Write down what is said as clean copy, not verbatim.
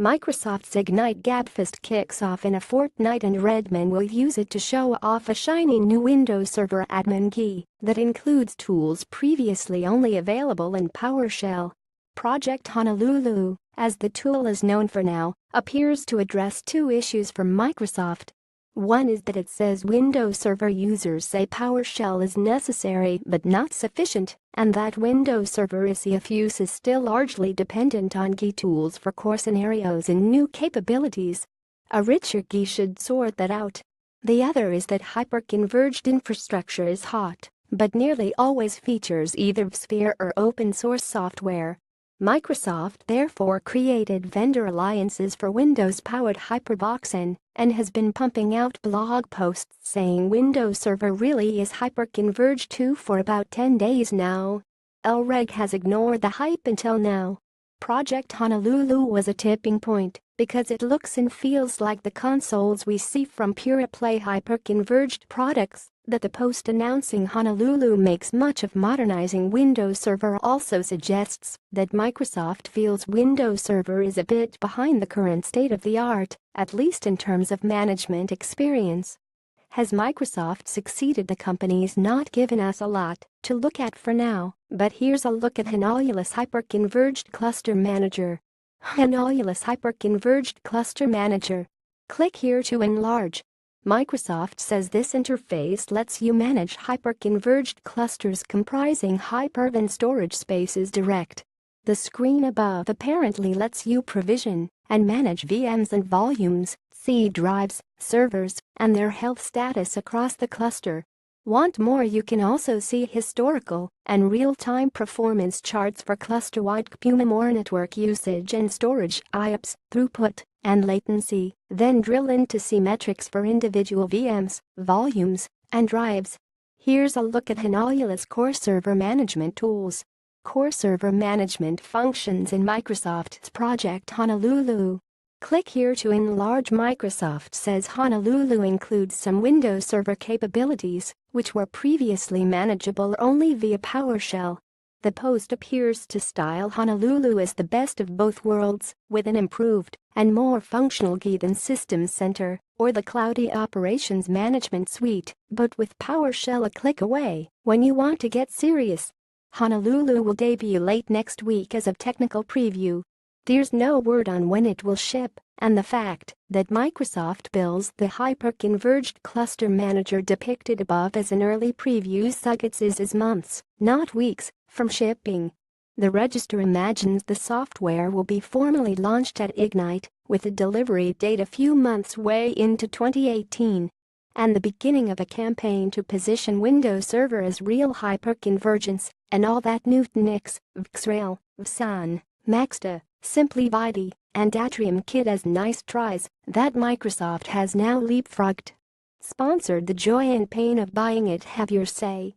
Microsoft's Ignite gabfest kicks off in a fortnight and Redmond will use it to show off a shiny new Windows Server admin key that includes tools previously only available in PowerShell. Project Honolulu, as the tool is known for now, appears to address two issues for Microsoft. One is that it says Windows Server users say PowerShell is necessary but not sufficient, and that Windows Server ICF use is still largely dependent on GUI tools for core scenarios and new capabilities. A richer GUI should sort that out. The other is that hyper-converged infrastructure is hot, but nearly always features either vSphere or open-source software. Microsoft therefore created vendor alliances for Windows-powered Hyperbox and has been pumping out blog posts saying Windows Server really is hyper-converged too for about 10 days now. LREG has ignored the hype until now. Project Honolulu was a tipping point because it looks and feels like the consoles we see from pure-play hyper-converged products that the post announcing Honolulu makes much of modernizing Windows Server also suggests that Microsoft feels Windows Server is a bit behind the current state-of-the-art, at least in terms of management experience. Has Microsoft succeeded? The company's not given us a lot to look at for now, but here's a look at Honolulu's Hyper-Converged Cluster Manager. Honolulu's Hyper-Converged Cluster Manager. Click here to enlarge. Microsoft says this interface lets you manage hyper-converged clusters comprising Hyper-V and storage spaces direct. The screen above apparently lets you provision and manage VMs and volumes, C drives, servers, and their health status across the cluster. Want more? You can also see historical and real-time performance charts for cluster-wide CPUMemore network usage and storage IOPS, throughput, and latency, then drill in to see metrics for individual VMs, volumes, and drives. Here's a look at Honolulu's core server management tools. Core server management functions in Microsoft's Project Honolulu. Click here to enlarge. Microsoft says Honolulu includes some Windows Server capabilities, which were previously manageable only via PowerShell. The post appears to style Honolulu as the best of both worlds, with an improved and more functional GUI than Systems Center or the Cloudy Operations Management Suite, but with PowerShell a click away when you want to get serious. Honolulu will debut late next week as a technical preview. There's no word on when it will ship, and the fact that Microsoft bills the hyper-converged cluster manager depicted above as an early preview suggests it is months, not weeks, from shipping. The Register imagines the software will be formally launched at Ignite, with a delivery date a few months way into 2018. And the beginning of a campaign to position Windows Server as real hyper-convergence, and all that Nutanix, VxRail, VSAN, Maxta, Simply Vidi, and Atrium Kit as nice tries that Microsoft has now leapfrogged. Sponsored. The joy and pain of buying it. Have your say.